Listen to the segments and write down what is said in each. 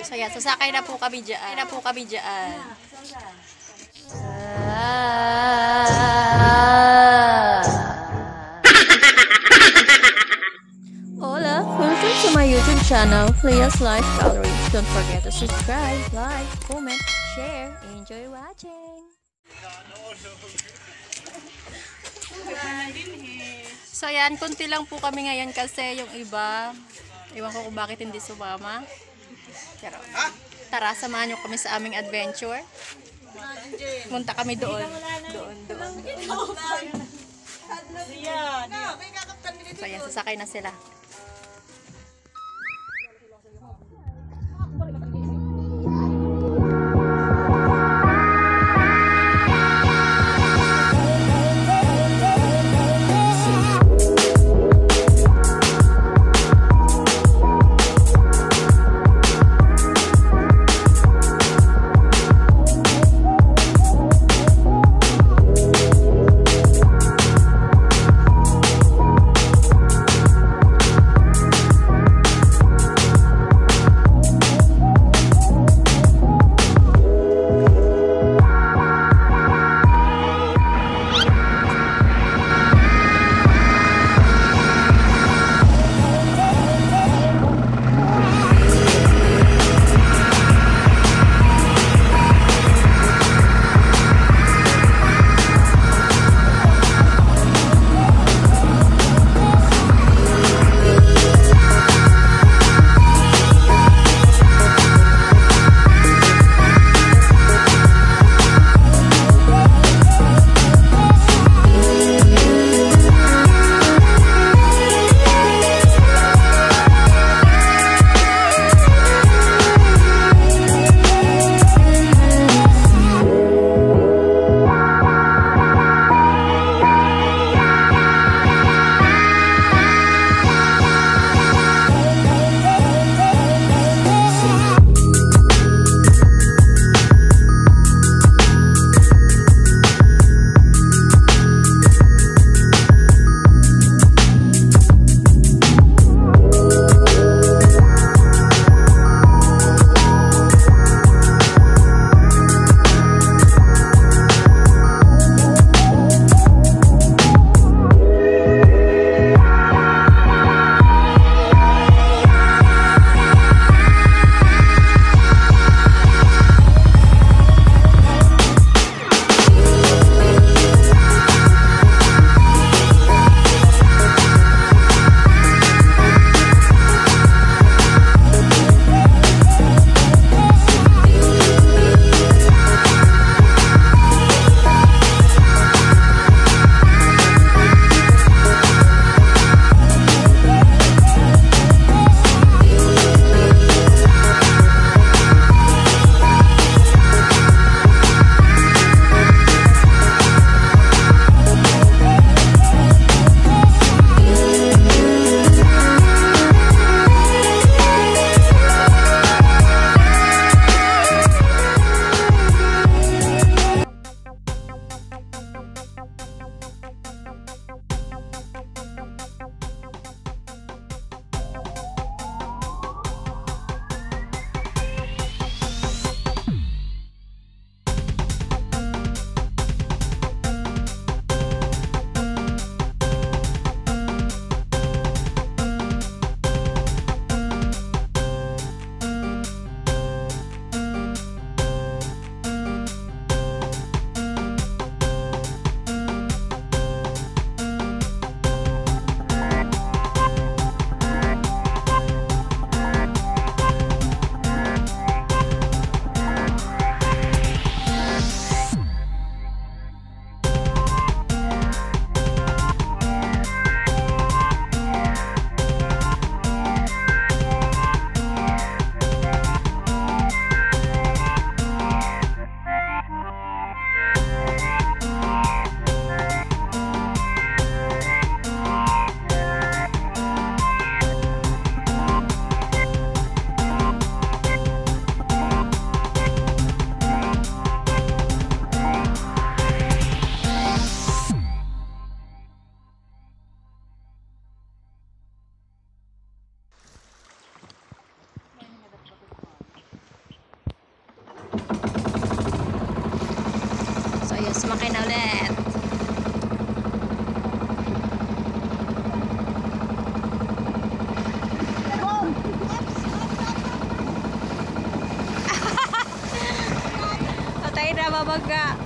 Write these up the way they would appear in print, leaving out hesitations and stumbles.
So yan, sasakay na po kami dyan. Hola, welcome to my YouTube channel, Leah's Life Gallery. Don't forget to subscribe, like, comment, share. Enjoy watching. So yan, kunti lang po kami ngayon kasi yung iba, iwan ko kung bakit hindi sumama. Pero, tara, samahan nyo kami sa aming adventure. Punta kami doon. So yan, sasakay na sila. sumakay na ulit. Patay na, babangga.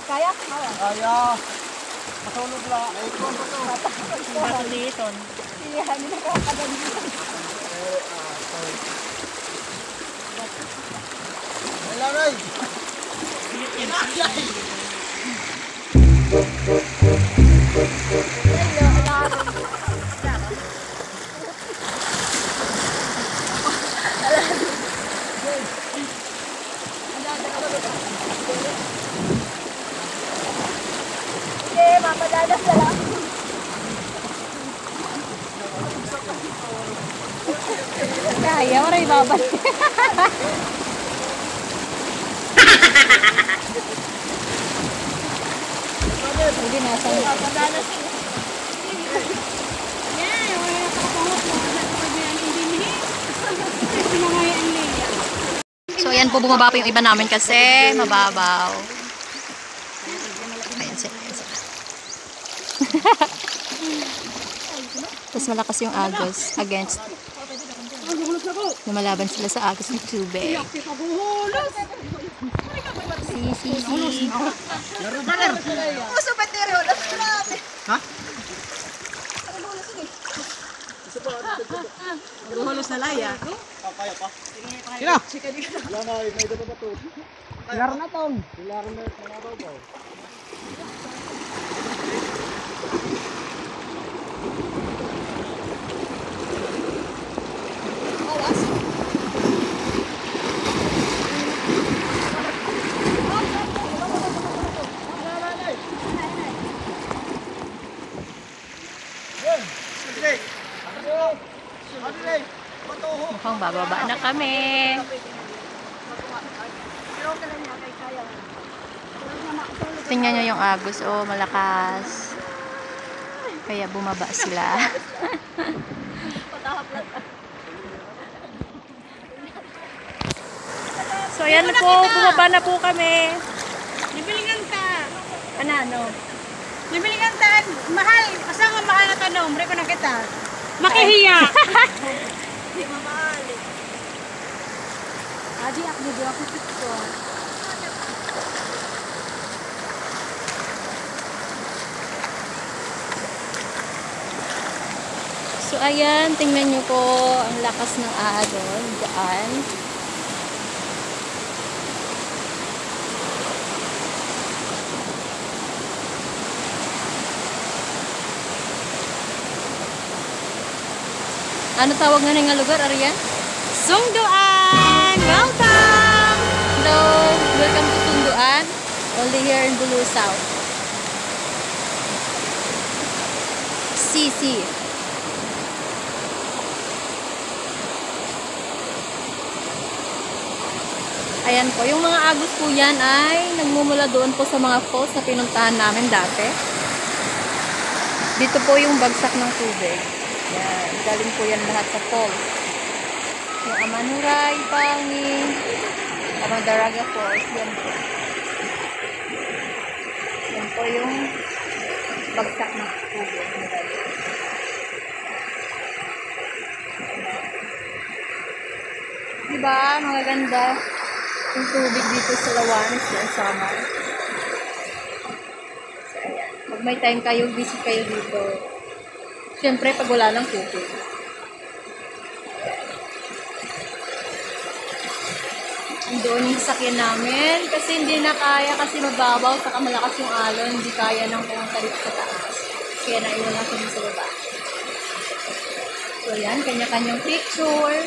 Kaya? Kaya. Matulog lang. Ay, kung bato dito. Iya, hindi na kakaganda. Wala rin. Mapadalas na lang. Kaya, maray babalik. Hindi nasa. Mapadalas na. So, ayan po, bumaba po yung iba namin kasi mababaw. Ayan sila, ayan sila. Tapos malakas yung agos against lumalaban sila sa agos ng tubig. Si. Ha? Hulos na laya. Kaya pa. Sino? Wala na, may dito ba ito? Laro na tong. Laro na, malabaw ba? Mukhang bababa na kami. Tingnan nyo yung agos. Oh, malakas. Kaya bumaba sila. So, ayan na po. Bumaba na po kami. Nibilingan ka. Ano? Nibilingan ka. Mahal. Asang ang mahal na tanong. Mre ko na kita. Makihiya. Hindi mamahal. Adi, ako ako picture. So, ayan. Tingnan nyo po ang lakas ng alon. Daan. Ano tawag nga nga lugar, Arian? Sungduan! Welcome! Hello! Welcome to Sunduan. Only here in Bulu South. CC. Ayan po, yung mga agos po yan ay nagmumula doon po sa mga falls na pinuntahan namin dati. Dito po yung bagsak ng tubig. Yan, galing po yan lahat sa falls. Yung Amanuray, Panging, Amadaraga Falls, yan po. Yan po yung bagsak ng tubig. Diba? Magaganda yung tubig dito sa Lawanes ng summer. So, ayan. Pag may time kayo, visit kayo dito. Siyempre, pag wala ng tubig. Doon yung sakyan namin kasi hindi na kaya kasi mababaw saka malakas yung alon, hindi kaya nang pumunta dito sa taas. Kaya naiwan lang kami sa baba. So, yan. Kanya-kanyang picture.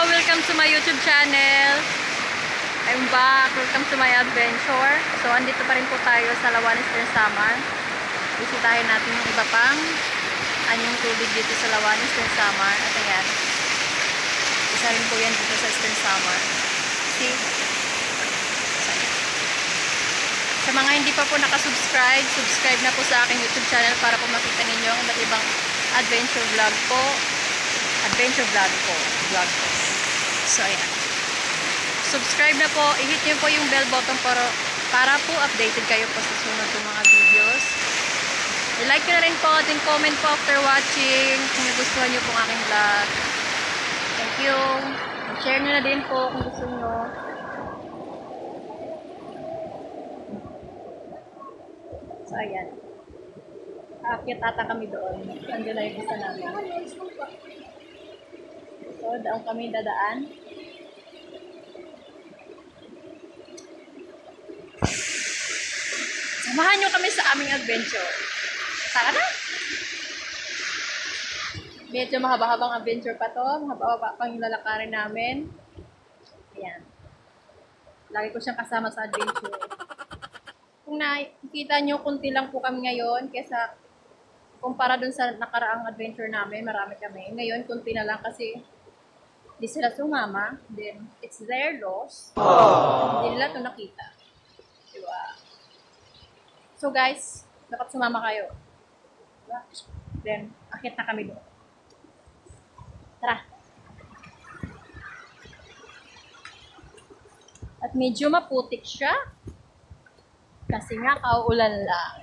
Welcome to my YouTube channel. I'm back. Welcome to my adventure. So, andito pa rin po tayo sa Lawanes ng Samar. Bisitahin natin yung iba pang anyong tubig dito sa Lawanes ng Samar. At ayan, isa rin po yan dito sa Eastern Samar. See? Sa mga hindi pa po nakasubscribe, subscribe na po sa aking YouTube channel para po makita ninyo ang iba't ibang adventure vlog po. Adventure vlog po. So, ayan. Subscribe na po. I-hit nyo po yung bell button para po updated kayo po sa sunod ng mga videos. I-like nyo na rin po at comment po after watching kung nagustuhan nyo po ang aking vlog. Thank you. Share nyo na din po kung gusto nyo. So, ayan. Aakyat ata kami doon. Andun na yung isa namin. So, daon kami dadaan. Samahan nyo kami sa aming adventure. Tara na! Medyo mahaba-habang adventure pa to. Mahaba-haba pang yung lalakarin namin. Ayan. Lagi ko siyang kasama sa adventure. Kung nakikita nyo, kunti lang po kami ngayon kesa kumpara dun sa nakaraang adventure namin, marami kami. Ngayon, kunti na lang kasi di sila sumama, then it's their loss. Hindi nila ito nakita. Diba? So guys, dapat sumama kayo. Diba? Then, akit na kami doon. Tara! At medyo maputik siya. Kasi nga, kauulan lang.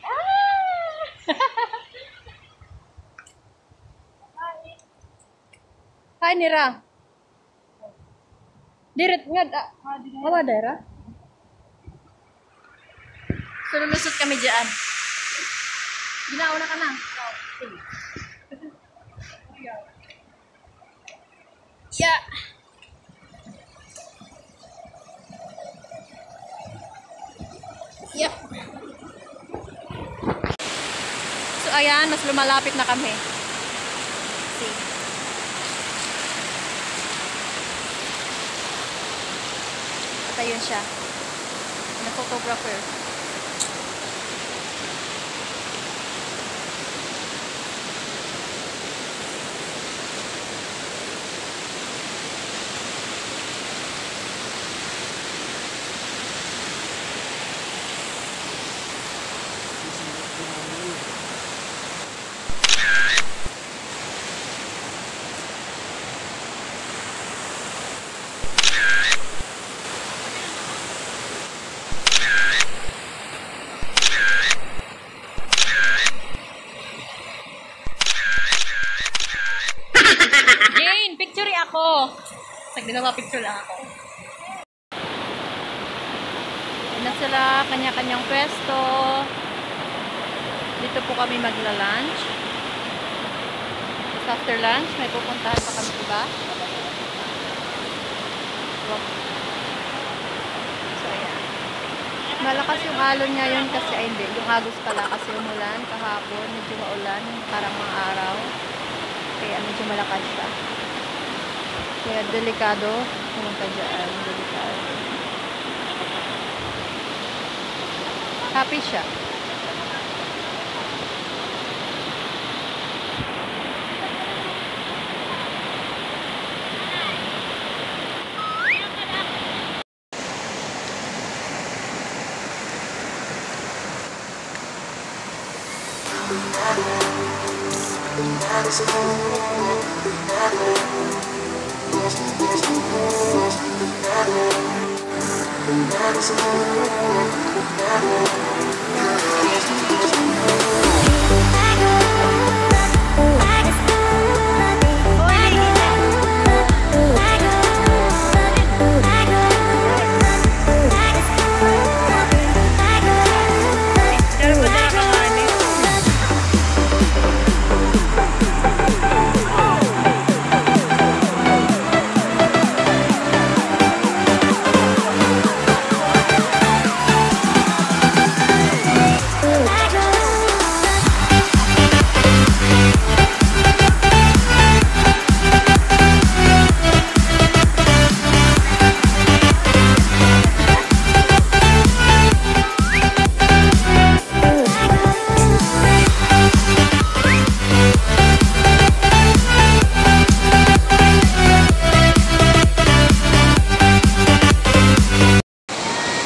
Ah! Hi, Nira. Diret nga da. Awa, Dara. So, lulusot kami dyan. Ginauna ka na. Sige. Yeah. Yep. So, ayan, mas lumalapit na kami. See. At ayun siya. Na photographer. Sagdi na picture lang ako. Na sila, kanya-kanyang pwesto. Dito po kami magla-lunch. after lunch, may pupuntahan pa kami iba. So, ayan. Malakas yung alon ngayon kasi, ay hindi, yung agos pala kasi umulan kahapon, medyo maulan, parang mga araw. Kaya medyo malakas siya. Kaya delikado, pumunta dyan, delikado. Happy siya.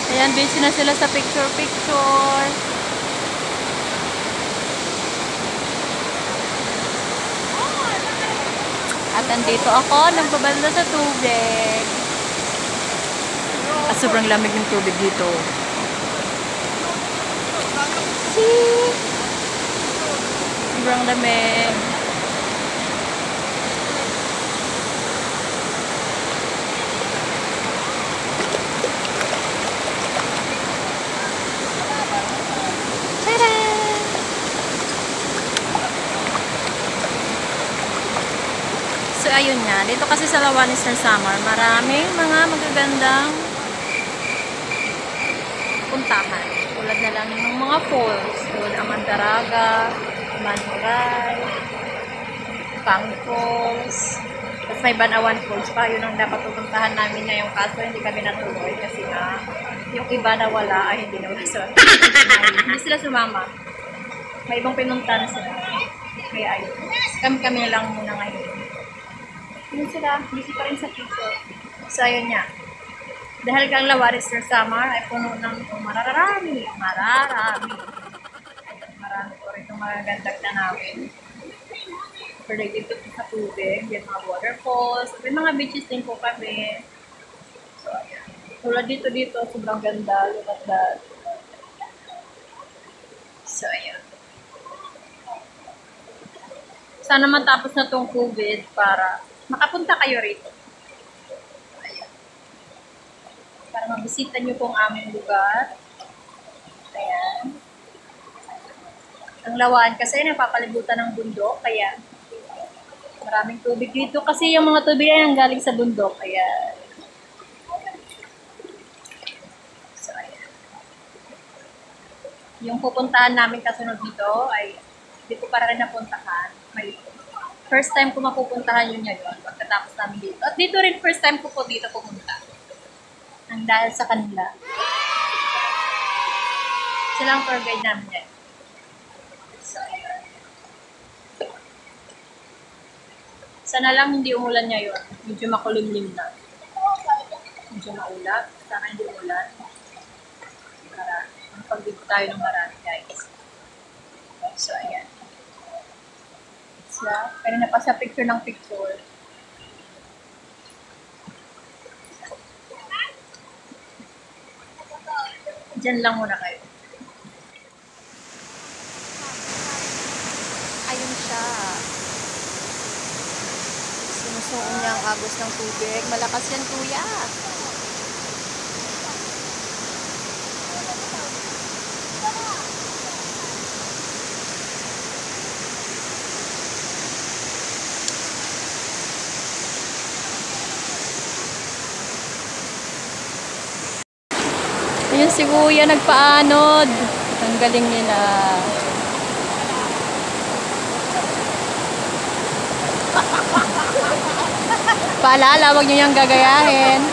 Ayan, busy na sila sa picture-picture. At andito ako, nagbabanda sa tubig. Sobrang lamig ng tubig dito. See? Sobrang lamig. So, ayun nga. Dito kasi sa Lawanis ng Samar, maraming mga magagandang puntahan. Tulad na lang ng mga falls. Tulad ang Mandaraga, Manuray, Pang Falls. Tapos may Banawan Falls pa. Yun ang dapat pupuntahan namin ngayong kaso. Hindi kami natuloy kasi nga yung iba na wala ay hindi na wala. So, hindi sila sumama. May ibang pinunta na sila. Kaya ayun. Kami na lang muna ngayon. Yun sila, busy pa rin sa picture. So, ayun nga. Dahil kang Lawanis ng Samar ay puno ng mararami po rin itong magagandang tanawin. Pero dito sa tubig, yung mga waterfalls, may mga beaches din po kami. So, ayan. Tulad dito, sobrang ganda. Look at that. So, ayan. Sana matapos na tong COVID para makapunta kayo rito. Ayan. Para mabisita nyo pong aming lugar. Ayan. Ang Lawan kasi napapalibutan ng bundok. Kaya maraming tubig dito. Kasi yung mga tubig ay galing sa bundok. Ayan. So, ayan. Yung pupuntahan namin kasunod dito ay hindi ko para rin napuntahan. May first time ko mapupuntahan yun ngayon pagkatapos namin dito. At dito rin first time ko po dito pumunta. Ang dahil sa kanila. Sila ang tour guide namin yan. So, sana lang hindi umulan ngayon. Medyo makulimlim na. Medyo maulap. Sana hindi umulan. Para magpag-dito tayo ng marami, guys. So, ayan. Kaya na pa sa picture ng picture. Diyan lang muna kayo. Ayun siya. Sinusuong niya ang agos ng tubig. Malakas yan, kuya. Ayun si Kuya nagpaanod. Ang galing nila. Paalala, huwag niyo yung gagayahin.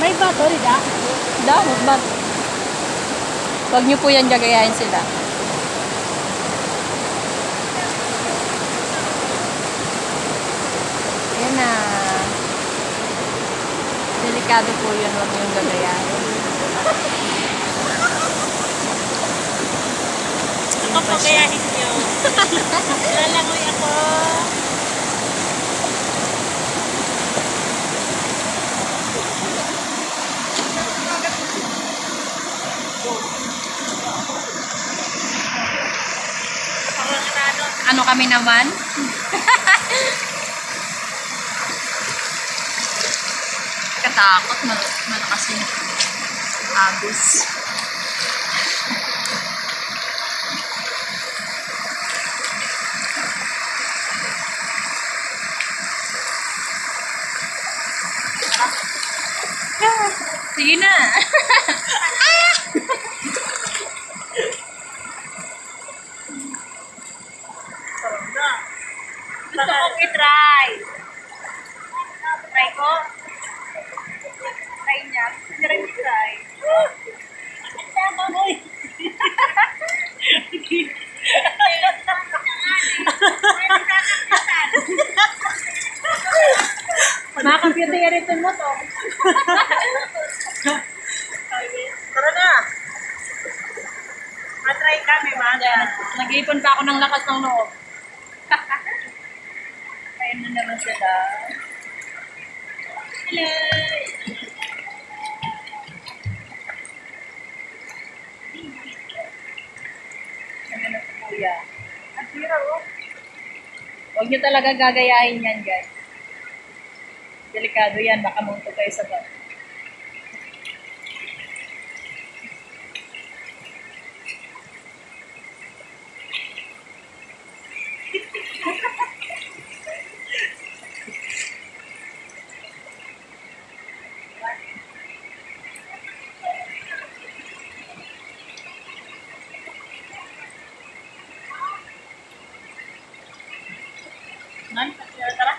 May bato rin ah. Dapat ba? Huwag niyo po yan gagayahin sila. Ayan na. Delikado po yun, huwag niyo yung gagayahin. Ako pagayahin niyo. Lalangoy ako. Ano kami naman? Katakot, malakas yung agos. Sige na. Gusto kong i-try. Try ko. Try niya. Gusto niya rin i-try. Ang tama mo eh. Makakomputer rin mo to. Tara na. Matry kami, mga. Nag-iipon pa ako ng lakas ng loob. Ayun na naman sila. Hello! Ano na si Kuya? Ang tira, oh. Huwag niyo talaga gagayahin yan, guys. Delikado yan, baka munto kayo sa bag. Nan, tara.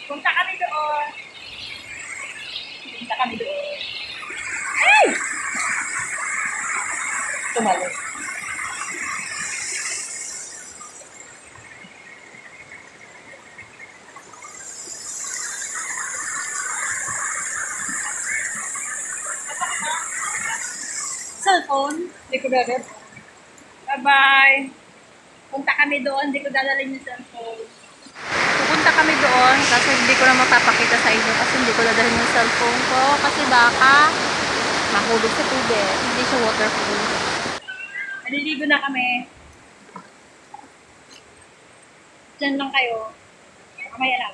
Punta kami doon. Punta kami doon. Ay! Tumalo. Cellphone. Hindi ko dadal. Bye-bye. Punta kami doon. Hindi ko dadalhin yung cellphone. Pupunta kami doon kasi hindi ko na mapapakita sa inyo kasi hindi ko dadalhin yung cellphone ko kasi baka mahulog sa tubig. Hindi siya waterproof. Maliligo na kami. Diyan lang kayo. Mamaya lang.